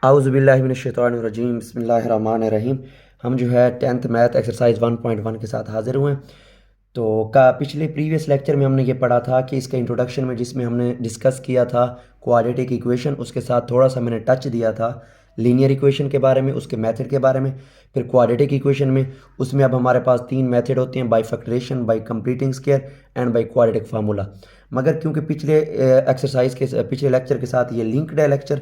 आउज़ुबिल्लाहि बिस्मिल्लाहिर्रहमानिर्रहीम। हम जो है 10th मैथ एक्सरसाइज 1.1 के साथ हाजिर हुए हैं। तो पिछले प्रीवियस लेक्चर में हमने ये पढ़ा था कि इसका इंट्रोडक्शन में जिसमें हमने डिस्कस किया था क्वाड्रेटिक इक्वेशन, उसके साथ थोड़ा सा मैंने टच दिया था लीनियर इक्वेशन के बारे में, उसके मेथड के बारे में। फिर क्वाड्रेटिक इक्वेशन में उसमें अब हमारे पास 3 मेथड होते हैं, by factorisation, by completing square and by quadratic formula. मगर क्योंकि पिछले लेक्चर के साथ ये लिंक्ड है लेक्चर,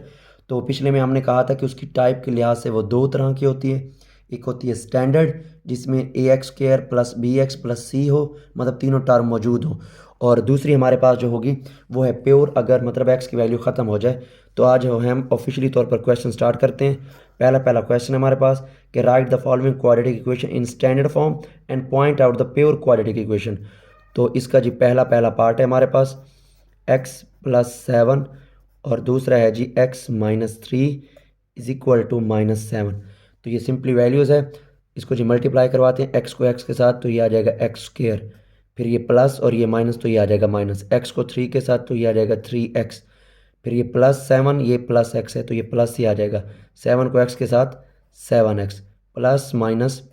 तो पिछले में हमने कहा था कि उसकी टाइप के लिहाज से वो दो तरह की होती है। एक होती है स्टैंडर्ड, जिसमें A x square plus B x plus C हो, मतलब तीनों टर्म मौजूद हो। और दूसरी हमारे पास जो होगी वो है प्योर, अगर मतलब एक्स की वैल्यू ख़त्म हो जाए। तो आज हम ऑफिशियली तौर पर क्वेश्चन स्टार्ट करते हैं। पहला क्वेश्चन है हमारे पास कि right the following quadratic equation in standard form and point out the pure quadratic equation. तो इसका जी पहला पार्ट है हमारे पास एक्स प्लस 7 और दूसरा है G x minus 3 is equal to -7। तो ये सिंपली वैल्यूज़ है, इसको जी मल्टीप्लाई करवाते हैं एक्स को एक्स के साथ, तो ये आ जाएगा एक्स स्क्र, फिर ये प्लस और ये माइनस, तो ये आ जाएगा माइनस। एक्स को 3 के साथ, तो ये आ जाएगा 3x, फिर ये प्लस 7, ये प्लस एक्स है तो ये प्लस ही आ जाएगा। 7 को एक्स के साथ 7x प्लस माइनस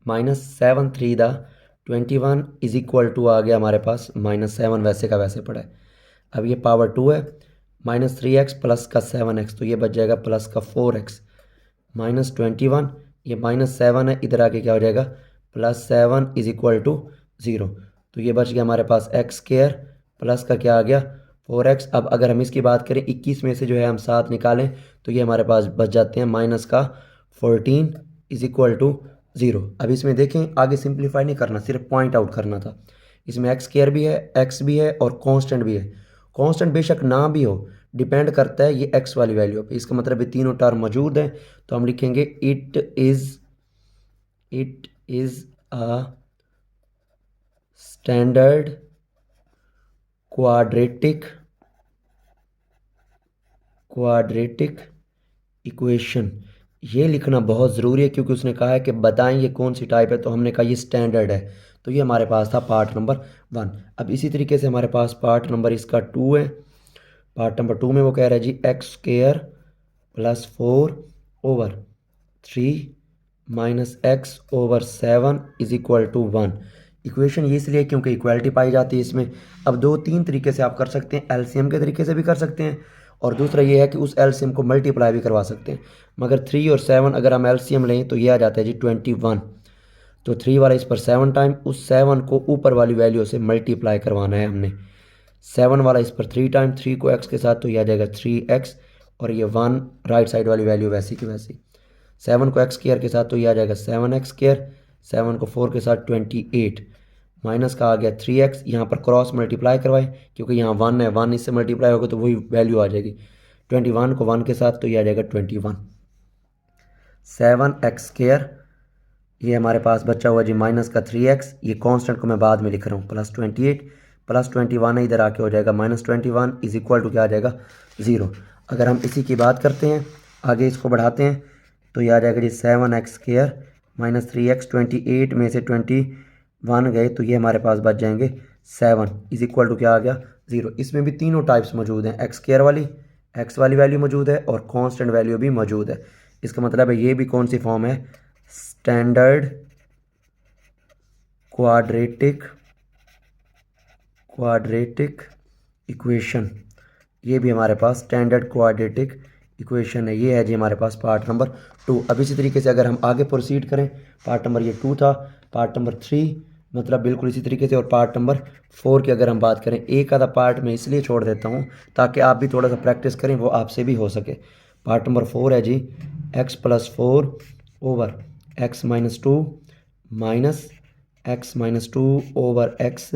माइनस 7 3 दा 21 इज इक्वल टू आ गया हमारे पास -7, वैसे का वैसे पड़ा है। अब ये पावर 2 है, -3x प्लस का 7x, तो ये बच जाएगा प्लस का 4x -21, ये -7 है, इधर आके क्या हो जाएगा +7 इज इक्वल टू 0। तो ये बच गया हमारे पास एक्स स्क्र प्लस का क्या आ गया 4x। अब अगर हम इसकी बात करें 21 में से जो है हम 7 निकालें, तो ये हमारे पास बच जाते हैं माइनस का 14 इज इक्वल टू 0। अब इसमें देखें, आगे सिंप्लीफाई नहीं करना, सिर्फ पॉइंट आउट करना था। इसमें एक्स स्क्र भी है, एक्स भी है और कांस्टेंट भी है। कांस्टेंट बेशक ना भी हो, डिपेंड करता है ये एक्स वाली वैल्यू पे, इसका मतलब ये तीनों टर्म मौजूद हैं। तो हम लिखेंगे it is a standard quadratic equation. ये लिखना बहुत ज़रूरी है, क्योंकि उसने कहा है कि बताएं ये कौन सी टाइप है, तो हमने कहा ये स्टैंडर्ड है। तो ये हमारे पास था पार्ट नंबर 1। अब इसी तरीके से हमारे पास पार्ट नंबर इसका 2 है। पार्ट नंबर 2 में वो कह रहा है G x square plus 4/3 minus x over 7 is equal to 1। Equation ये इसलिए क्योंकि इक्वालिटी पाई जाती है इसमें। अब 2-3 तरीके से आप कर सकते हैं, एलसीएम के तरीके से भी कर सकते हैं, और दूसरा ये है कि उस एलसीएम को मल्टीप्लाई भी करवा सकते हैं। मगर 3 और 7 अगर हम एलसीएम लें तो ये आ जाता है जी 21। तो 3 वाला इस पर 7 टाइम, उस 7 को ऊपर वाली वैल्यू से मल्टीप्लाई करवाना है हमने। 7 वाला इस पर 3 टाइम, 3 को x के साथ, तो यह आ जाएगा 3x, और ये 1 राइट साइड वाली वैल्यू वैसी की वैसी। 7 को एक्स स्क्र के साथ, तो यह आ जाएगा 7x स्क्र, 7 को 4 के साथ 28, माइनस का आ गया 3x। यहाँ पर क्रॉस मल्टीप्लाई करवाए, क्योंकि यहाँ 1 है, 1 इससे मल्टीप्लाई होगा तो वही वैल्यू आ जाएगी। 21 को 1 के साथ, तो यह आ जाएगा 21। 7x स्क्र, ये हमारे पास बचा हुआ जी माइनस का 3x, ये कांस्टेंट को मैं बाद में लिख रहा हूँ, प्लस 28 प्लस 21 है, इधर आके हो जाएगा -21 इज इक्वल टू क्या आ जाएगा 0। अगर हम इसी की बात करते हैं, आगे इसको बढ़ाते हैं, तो ये आ जाएगा जी 7x स्क्र माइनस 3x, 28 में से 21 गए तो ये हमारे पास बच जाएंगे 7 इज इक्वल टू क्या आ गया 0। इसमें भी तीनों टाइप्स मौजूद हैं, एक्स स्क्र वाली, एक्स वाली वैल्यू मौजूद है और कांस्टेंट वैल्यू भी मौजूद है। इसका मतलब है ये भी कौन सी फॉर्म है, स्टैंडर्ड क्वाड्रेटिक इक्वेशन। ये भी हमारे पास स्टैंडर्ड क्वाड्रेटिक इक्वेशन है। ये है जी हमारे पास पार्ट नंबर 2। अब इसी तरीके से अगर हम आगे प्रोसीड करें, पार्ट नंबर ये 2 था, पार्ट नंबर 3 मतलब बिल्कुल इसी तरीके से, और पार्ट नंबर 4 की अगर हम बात करें, एक आधा पार्ट मैं इसलिए छोड़ देता हूँ ताकि आप भी थोड़ा सा प्रैक्टिस करें, वो आपसे भी हो सके। पार्ट नंबर 4 है जी x plus 4 over x minus 2 minus x minus 2 over x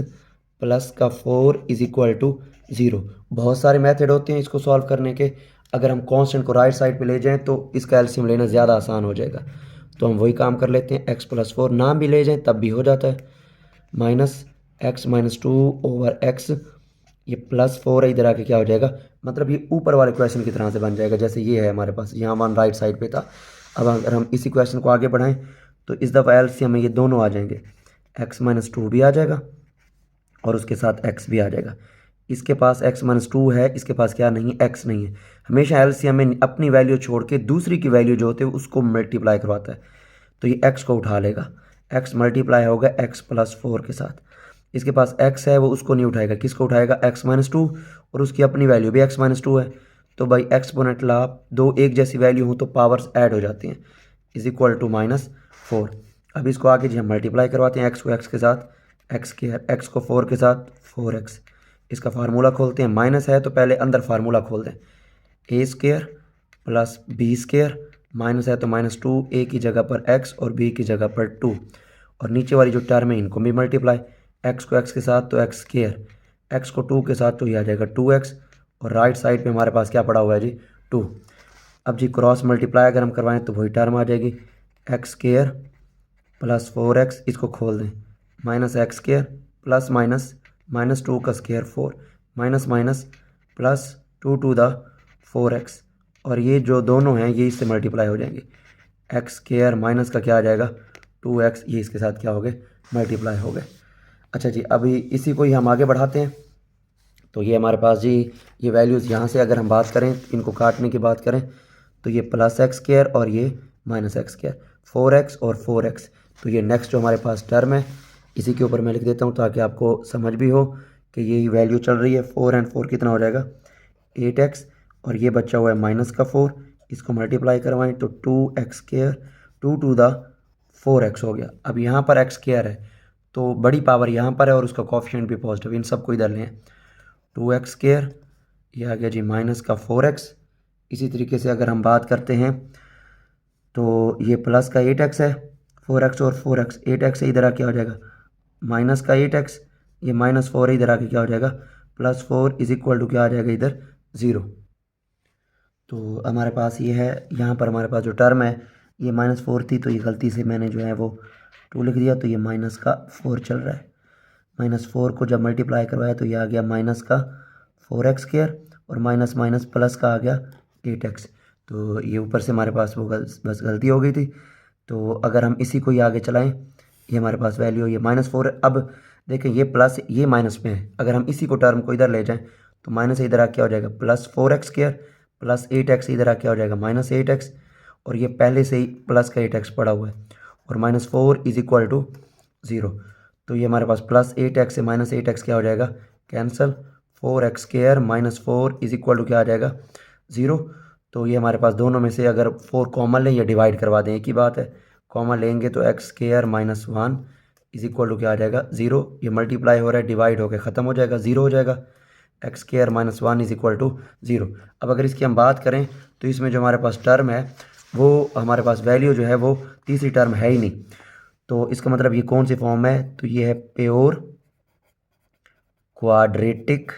plus का 4 इज इक्वल टू 0। बहुत सारे मेथड होते हैं इसको सॉल्व करने के। अगर हम कांस्टेंट को राइट साइड पे ले जाएं तो इसका एलसीएम लेना ज़्यादा आसान हो जाएगा, तो हम वही काम कर लेते हैं। x प्लस 4 नाम भी ले जाएं तब भी हो जाता है, minus x minus 2 over x, ये प्लस 4 है, इधर आके क्या हो जाएगा, मतलब ये ऊपर वाले क्वेश्चन की तरह से बन जाएगा, जैसे ये है हमारे पास, यहाँ 1 राइट साइड पे था। अब अगर हम इसी क्वेश्चन को आगे बढ़ाएं तो इस दफ़ा एलसीएम में ये दोनों आ जाएंगे, x माइनस 2 भी आ जाएगा और उसके साथ x भी आ जाएगा। इसके पास x माइनस टू है, इसके पास क्या नहीं है, x नहीं है। हमेशा एलसीएम में अपनी वैल्यू छोड़ के दूसरी की वैल्यू जो होती है उसको मल्टीप्लाई करवाता है। तो ये x को उठा लेगा, x मल्टीप्लाई होगा x प्लस 4 के साथ। इसके पास x है वो उसको नहीं उठाएगा, किसको उठाएगा, x माइनस टू, और उसकी अपनी वैल्यू भी x माइनस टू है। तो भाई एक्सपोनेंट ला दो एक जैसी वैल्यू हो तो पावर्स ऐड हो जाती हैं, इज इक्वल टू -4। अब इसको आगे जी हम मल्टीप्लाई करवाते हैं, x को x के साथ, x स्क्वायर, x को 4 के साथ 4x। इसका फार्मूला खोलते हैं, माइनस है तो पहले अंदर फार्मूला खोल दें, A square plus B square, minus है तो -2, ए की जगह पर x और b की जगह पर 2, और नीचे वाली जो टर्म है इनको भी मल्टीप्लाई, x को x के साथ तो x स्क्वायर, x को 2 के साथ तो ये आ जाएगा 2x, और राइट साइड पे हमारे पास क्या पड़ा हुआ है जी, 2। अब जी क्रॉस मल्टीप्लाई अगर हम करवाएं तो वही टर्म आ जाएगी, एक्स स्क्वायर प्लस 4x, इसको खोल दें, minus x square plus minus two का square 4, minus minus plus 2 to the 4x, और ये जो दोनों हैं ये इससे मल्टीप्लाई हो जाएंगे, एक्स स्क्वायर माइनस का क्या आ जाएगा 2x, ये इसके साथ क्या हो गए, मल्टीप्लाई हो गए। अच्छा जी, अभी इसी को ही हम आगे बढ़ाते हैं। तो ये हमारे पास जी ये वैल्यूज़ यहाँ से अगर हम बात करें, इनको काटने की बात करें तो ये प्लस एक्स स्क्वायर और ये माइनस एक्स स्क्वायर, 4x और 4x। तो ये नेक्स्ट जो हमारे पास टर्म है इसी के ऊपर मैं लिख देता हूँ ताकि आपको समझ भी हो कि ये वैल्यू चल रही है। 4 एंड 4 कितना हो जाएगा, 8x, और ये बचा हुआ है माइनस का 4, इसको मल्टीप्लाई करवाएं तो 2x square 2 to the 4x हो गया। अब यहाँ पर x स्क्वायर है तो बड़ी पावर यहाँ पर है और उसका कोफिशिएंट भी पॉजिटिव, इन सबको इधर लें, 2x स्क्वायर, ये आ गया जी माइनस का 4x। इसी तरीके से अगर हम बात करते हैं तो ये प्लस का 8x है, 4x और 4x, 8x से इधर आके हो जाएगा माइनस का 8x, ये -4 है, इधर आके क्या हो जाएगा +4 इज इक्वल टू क्या आ जाएगा इधर 0। तो हमारे पास ये है, यहाँ पर हमारे पास जो टर्म है ये -4 थी तो ये गलती से मैंने जो है वो 2 लिख दिया, तो ये माइनस का 4 चल रहा है। -4 को जब मल्टीप्लाई करवाया तो ये आ गया माइनस का 4x स्क्वायर, और माइनस माइनस प्लस का आ गया 8x। तो ये ऊपर से हमारे पास वो बस गलती हो गई थी। तो अगर हम इसी को ही आगे चलाएं, ये हमारे पास वैल्यू ये -4। अब देखें ये प्लस ये माइनस में है, अगर हम इसी को टर्म को इधर ले जाएं तो माइनस इधर आके हो जाएगा +4x स्क्वायर प्लस 8x, इधर आके हो जाएगा -8x, और ये पहले से ही प्लस का 8x पड़ा हुआ है, और -4 इज इक्वल टू 0। तो ये हमारे पास +8x से -8x क्या हो जाएगा, cancel, 4x square -4 is equal to क्या आ जाएगा 0। तो ये हमारे पास दोनों में से अगर 4 कॉमन लें या डिवाइड करवा दें, एक ही बात है, कॉमन लेंगे तो x square -1 is equal to क्या आ जाएगा 0। ये मल्टीप्लाई हो रहा है, डिवाइड होकर ख़त्म हो जाएगा, 0 हो जाएगा, x square -1 is equal to 0। अब अगर इसकी हम बात करें तो इसमें जो हमारे पास टर्म है वो हमारे पास वैल्यू जो है वो तीसरी टर्म है ही नहीं। तो इसका मतलब ये कौन सी फॉर्म है, तो ये है प्योर क्वाड्रेटिक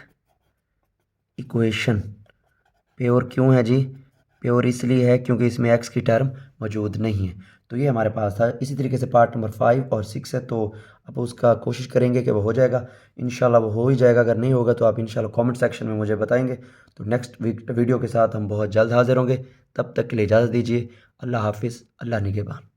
इक्वेशन। प्योर क्यों है जी, प्योर इसलिए है क्योंकि इसमें x की टर्म मौजूद नहीं है। तो ये हमारे पास था। इसी तरीके से पार्ट नंबर 5 और 6 है, तो आप उसका कोशिश करेंगे कि वो हो जाएगा, इंशाल्लाह वो हो ही जाएगा। अगर नहीं होगा तो आप इंशाल्लाह कमेंट सेक्शन में मुझे बताएंगे। तो नेक्स्ट वीडियो के साथ हम बहुत जल्द हाजिर होंगे, तब तक के लिए इजाज़त दीजिए। अल्लाह हाफिज़, अल्लाह निगहबान।